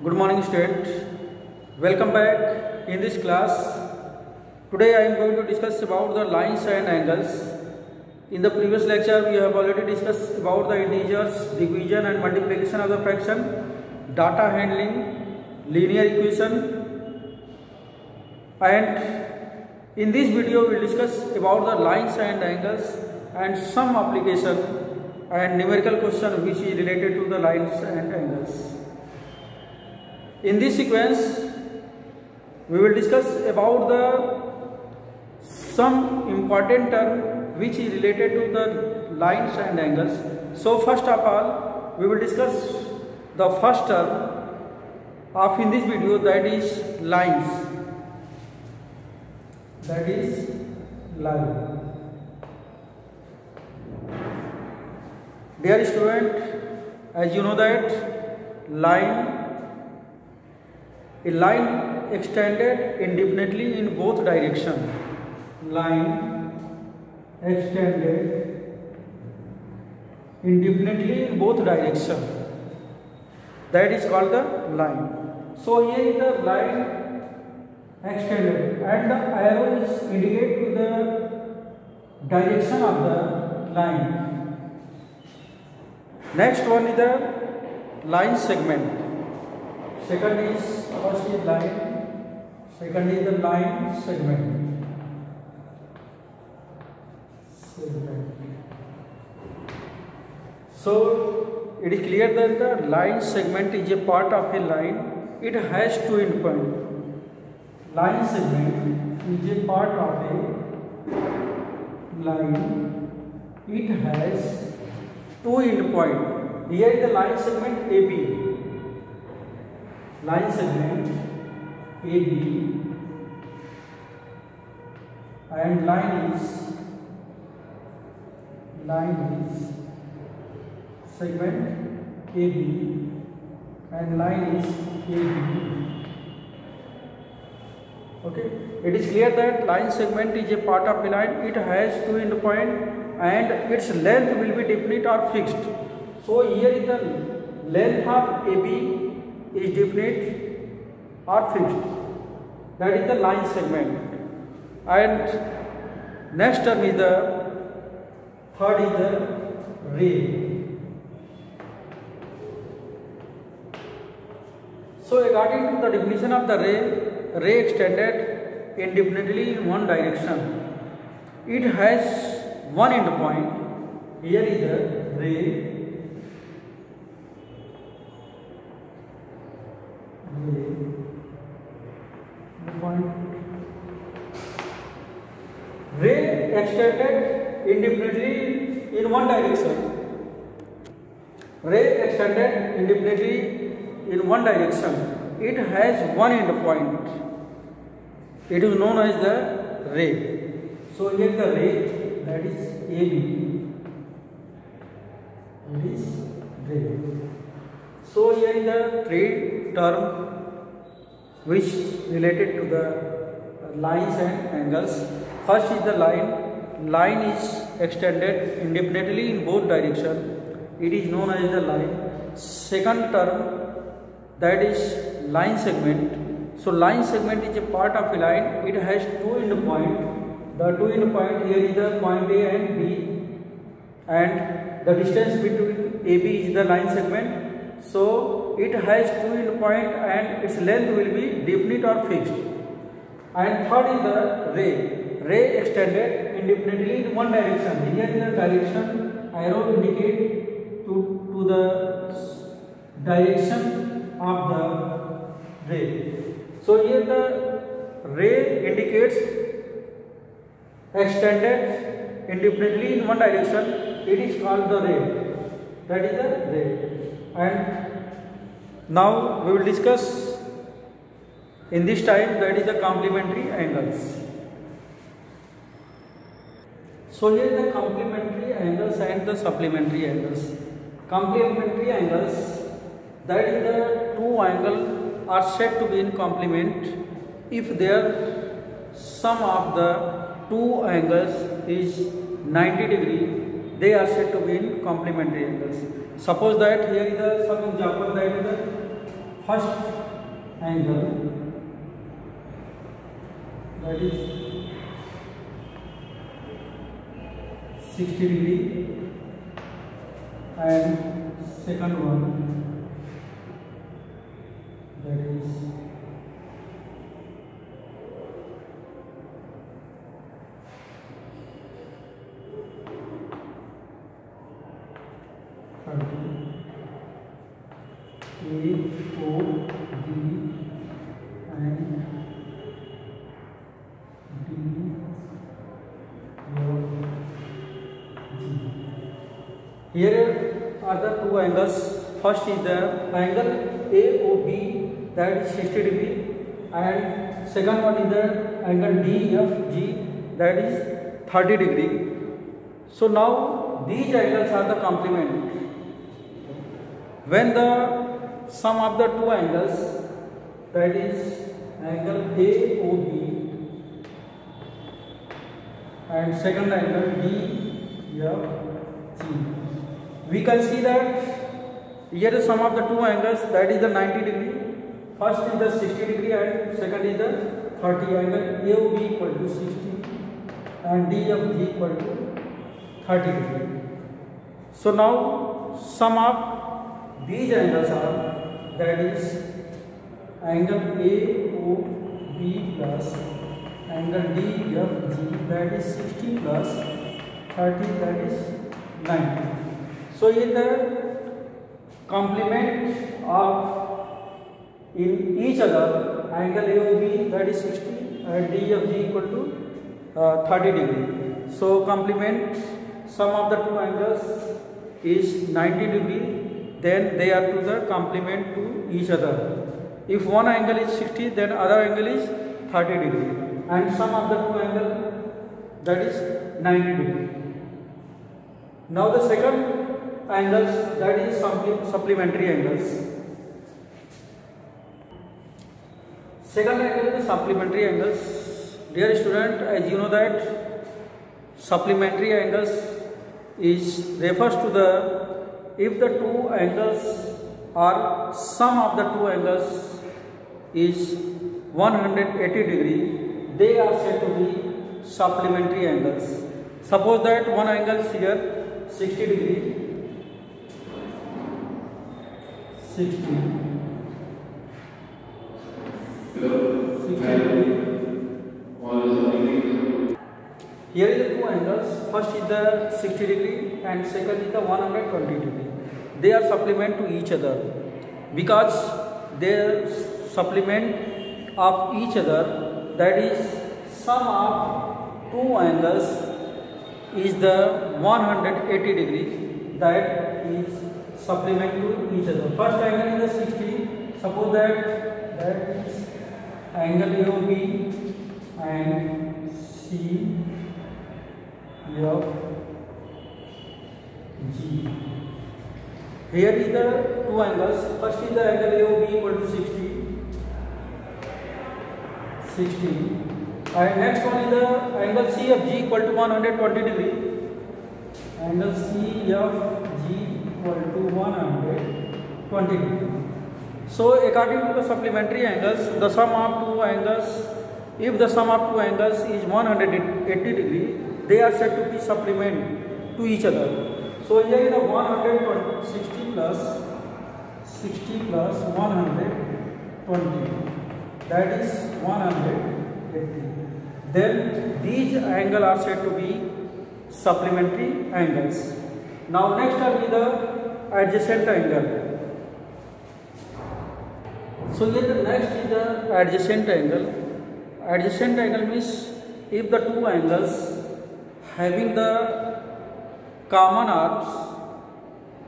Good morning students. Welcome back in this class. Today I am going to discuss about the lines and angles. In the previous lecture we have already discussed about the integers, division and multiplication of the fraction, data handling, linear equation, and in this video we will discuss about the lines and angles and some application and numerical question which is related to the lines and angles. In this sequence, we will discuss about the some important term which is related to the lines and angles. So first of all, we will discuss the first term of in this video, that is lines. That is line. Dear student, as you know that a line extended indefinitely in both directions. Line extended indefinitely in both directions. That is called the line. So here is the line extended, and the arrow is indicate to the direction of the line. Next one is the line segment. Second is first is line, second is the line segment. So it is clear that the line segment is a part of a line. It has two endpoints. Line segment is a part of a line. It has two endpoints. Here is the line segment AB. Line segment AB and line is segment AB and line is AB. Okay, it is clear that line segment is a part of a line. It has two endpoints and its length will be definite or fixed. So here is the length of AB is definite or fixed. That is the line segment. And next term is the third is the ray. So according to the definition of the ray extended indefinitely in one direction. It has one end point. Here is the ray. Ray extended indefinitely in one direction. Ray extended indefinitely in one direction. It has one end point. It is known as the ray. So here the ray, that is AB. It is ray. So here is the three term which related to the lines and angles. First is the line. Line is extended indefinitely in both directions. It is known as the line. Second term, that is line segment. So line segment is a part of a line. It has two end points. The two end point here is the point A and B, and the distance between AB is the line segment. So it has two end point and its length will be definite or fixed. And third is the ray. Ray extended indefinitely in one direction. Here is the direction arrow indicate to the direction of the ray. So here the ray indicates extended indefinitely in one direction. It is called the ray. That is the ray. And now we will discuss in this time, that is the complementary angles. So here the complementary angles and the supplementary angles. Complementary angles, that is the two angles are said to be in complement if their sum of the two angles is 90 degree, they are said to be in complementary angles. Suppose that here is some example, that is the first angle, that is 60 degree, and second one, that is 30. A, O, D, and D, F, G. Here are the two angles. First is the angle AOB, that is 60 degree, and second one is the angle DFG, that is 30 degree. So now these angles are the complement. When the sum of the two angles, that is angle AOB and second angle DFG, we can see that here the sum of the two angles, that is the 90 degree. First is the 60 degree and second is the 30. Angle AOB equal to 60 and DFG equal to 30 degree. So now sum of these angles are, that is angle AOB plus angle DFG, that is 60 plus 30, that is 90. So in the complement of in each other, angle AOB, that is 60 and DFG equal to 30 degree. So complement sum of the two angles is 90 degree. Then they are to the complement to each other. If one angle is 60, then other angle is 30 degree, and sum of the two angle, that is 90 degree. Now the second angles, that is supplementary angles. Second angle is supplementary angles. Dear student, as you know that supplementary angles is refers to the, if the two angles or sum of the two angles is 180 degree, they are said to be supplementary angles. Suppose that one angle is here 60 degree, 60 degree. Here is the two angles. First is the 60 degree and second is the 120 degree. They are supplement to each other because they supplement of each other, that is sum of two angles is the 180 degree, that is supplement to each other. First angle is the 60. Suppose that is angle AOB and CFG. Here is the two angles. First is the angle AOB equal to 60, and next one is the angle CFG equal to 120 degree. Angle CFG equal to 120 degree. So according to the supplementary angles, the sum of two angles, if the sum of two angles is 180 degree, they are said to be supplement to each other. So here is the 160 plus 120, that is 180. Then these angles are said to be supplementary angles. Now next will be the adjacent angle. So here the next is the adjacent angle. Adjacent angle means if the two angles having the common arcs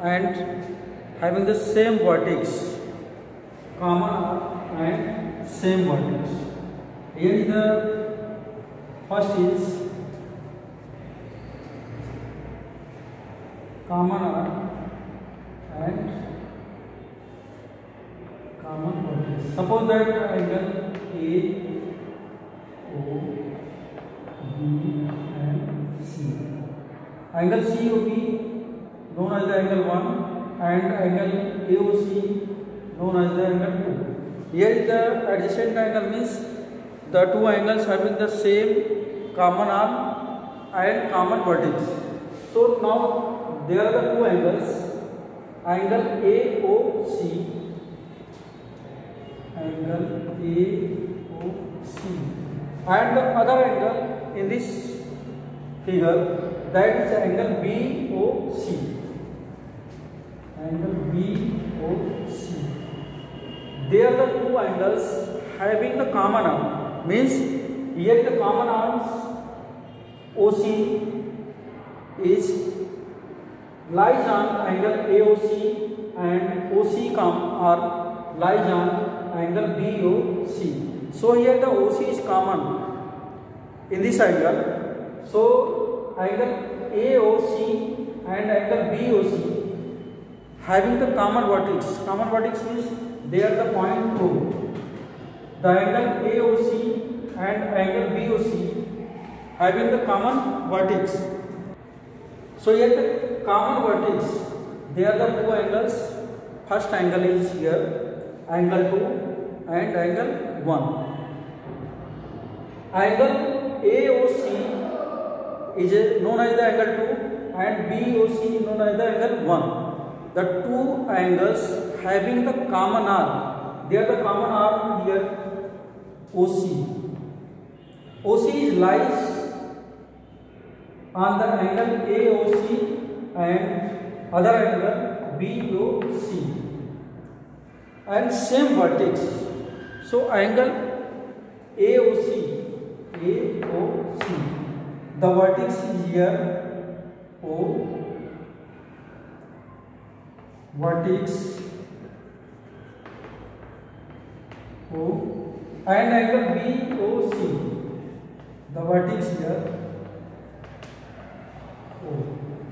and having the same vertex, common arc and same vertex. Here is the first is common arc and common vertex. Suppose that angle A, O, B and C. Angle COB known as the angle 1 and angle AOC known as the angle 2. Here is the adjacent angle, means the two angles having the same common arm and common vertex. So now there are the two angles, angle AOC, angle AOC, and the other angle in this figure, that is angle BOC, angle BOC. They are the two angles having the common arm, means here the common arms OC is lies on angle AOC and OC arm lies on angle BOC. So here the OC is common in this angle. So angle AOC and angle BOC having the common vertex. Common vertex means they are the point 2. The angle AOC and angle BOC having the common vertex. So here the common vertex, they are the two angles. First angle is here, angle 2 and angle 1. Angle AOC is known as the angle 2 and BOC is known as the angle 1. The two angles having the common arm, they are the common arm here, OC. OC is lies on the angle AOC and other angle BOC and same vertex. So angle AOC, the vertex is here O, vertex O, and angle BOC, the vertex here O.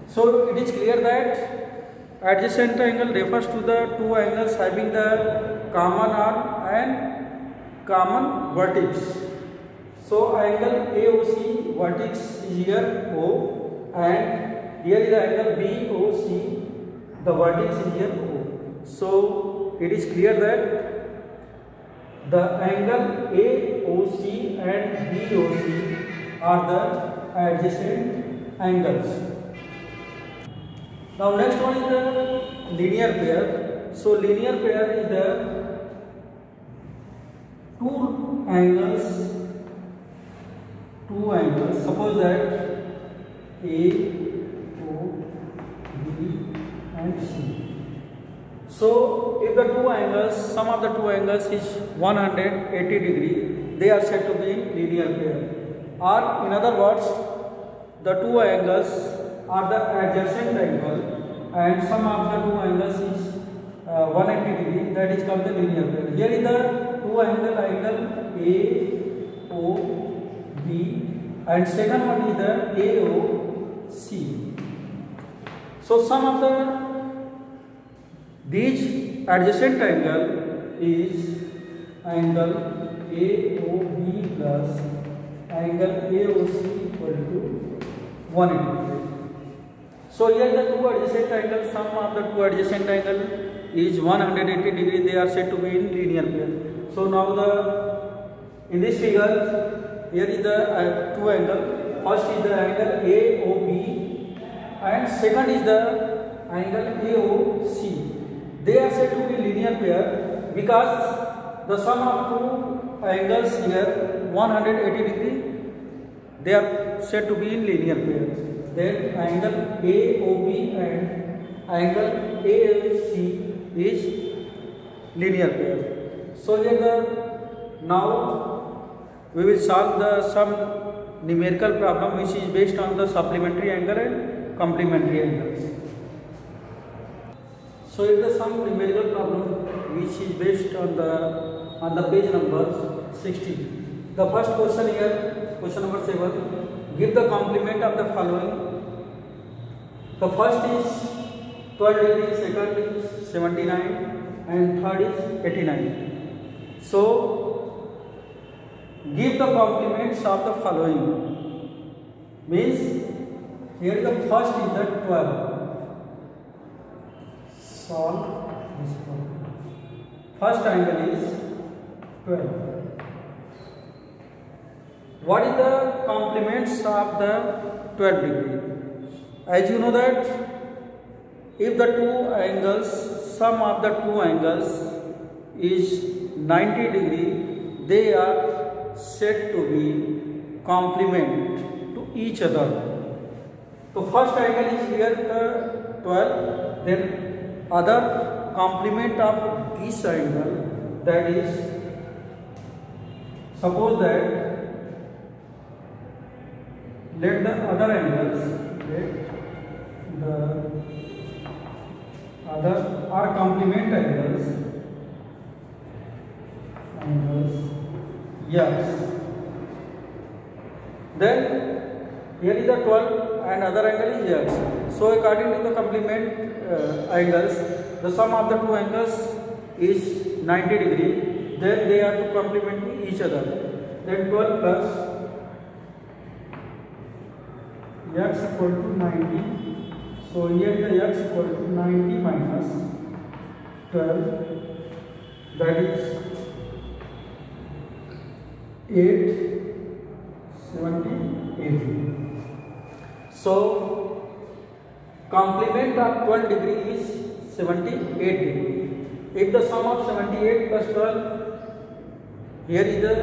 So it is clear that adjacent angle refers to the two angles having the common arm and common vertex. So angle AOC vertex is here O, and here is the angle BOC, the vertex is here O. So it is clear that the angle AOC and BOC are the adjacent angles. Now next one is the linear pair. So linear pair is the two angles. Suppose that A, O, B and C. So if the two angles, sum of the two angles is 180 degree, they are said to be linear pair. Or in other words, the two angles are the adjacent angle and sum of the two angles is 180 degree, that is called the linear pair. Here is the two angle, angle AOB and second one is the AOC. So sum of these adjacent angle is angle AOB plus angle AOC equal to 180. So here the two adjacent angles, sum of the two adjacent angle is 180 degree, they are said to be in linear pair. So now in this figure, here is the two angle. First is the angle AOB and second is the angle AOC. They are said to be linear pair because the sum of two angles here 180 degree, they are said to be in linear pair. Then angle AOB and angle AOC is linear pair. So here now we will solve some numerical problem which is based on the supplementary angle and complementary angles. So it is some numerical problem which is based on the page number 60. The first question here, question number 7. Give the complement of the following. The first is 12 degree, second is 79 and third is 89. So give the complements of the following. Means here the first is the 12. Solve this problem. first angle is 12. What is the complements of the 12 degree? As you know that if the two angles, sum of the two angles is 90 degree, they are said to be complement to each other. So first angle is here the 12, then other complement of this angle, that is, suppose that let the other angles, are complement angles, yes. Then here is the 12 and other angle is yes. So according to the complement angles, the sum of the two angles is 90 degree. Then they are to complement each other. Then 12 plus x equal to 90. So here the x equal to 90 minus 12, that is 878. So complement of 12 degree is 78 degree. If the sum of 78 plus 12, here is the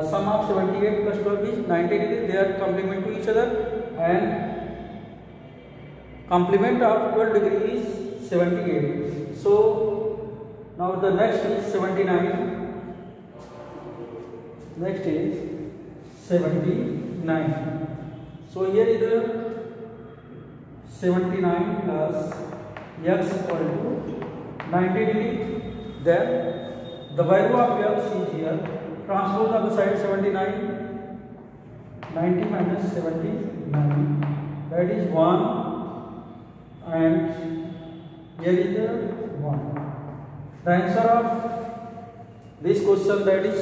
sum of 78 plus 12 is 90 degree, they are complement to each other, and complement of 12 degree is 78. So now the next is 79. Next is 79. So here is the 79 plus x equal to 90 degree. Then the value of x is here. Transpose of the side 79. 90 minus 79. That is 1. And here is the 1. The answer of this question, that is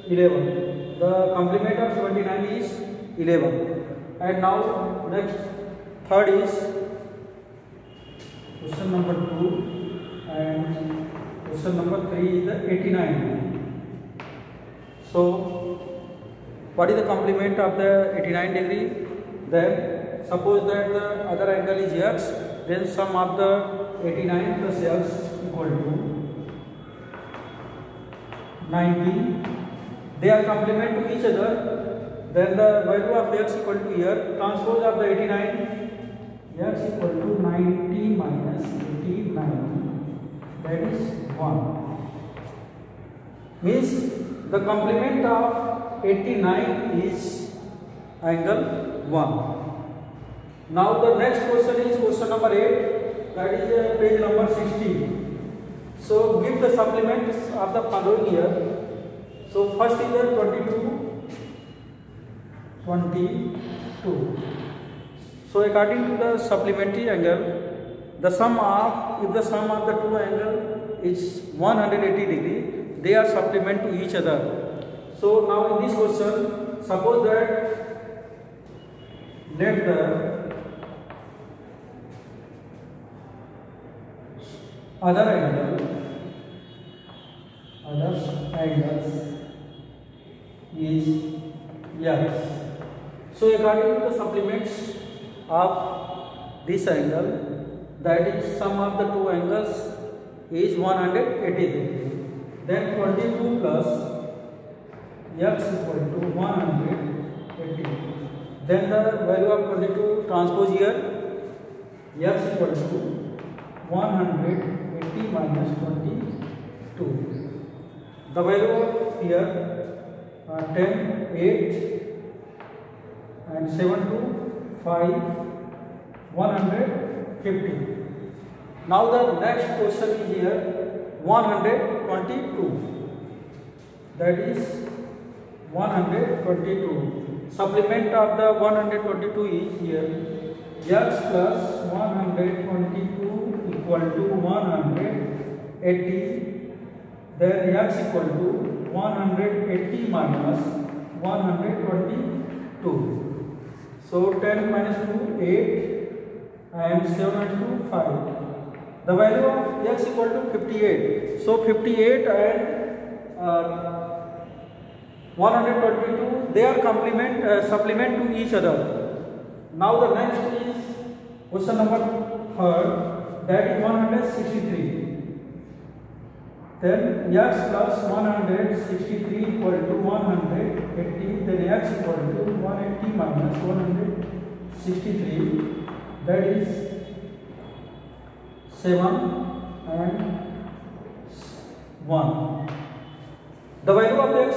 11. The complement of 79 is 11. And now next, third is question number 2, and question number 3 is the 89. So what is the complement of the 89 degree? Then suppose that the other angle is x, then sum of the 89 plus x equal to 90. They are complement to each other. Then the value of x equal to here, transpose of the 89, x equal to 90 minus 89, that is 1. Means the complement of 89 is angle 1. Now the next question is question number 8, that is page number 60. So give the supplements of the following here. So first is the 22. So according to the supplementary angle, the sum of, if the sum of the two angle is 180 degree, they are supplement to each other. So now in this question, suppose that let the other angles is yes. So according to the supplements of this angle, that is sum of the two angles is 180 degree. Then 22 plus x equal to 180. Then the value of 22 transpose here, x equal to 180 minus 22. The value of here 10, 8 and 7 to 5, 150. Now the next question is here 122. That is 122. Supplement of the 122 is here x plus 122 equal to 180. Then x equal to 180 minus 122. So 10 minus 2, 8 and 7 minus 2, 5. The value of x equal to 58. So 58 and 122, they are supplement to each other. Now the next is question number 3rd, that is 163. Then x plus 163 equal to 180. Then x equal to 180 minus 163. That is 7 and 1. The value of x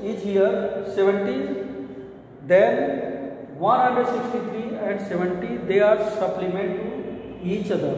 is here 70. Then 163 and 70, they are supplement to each other.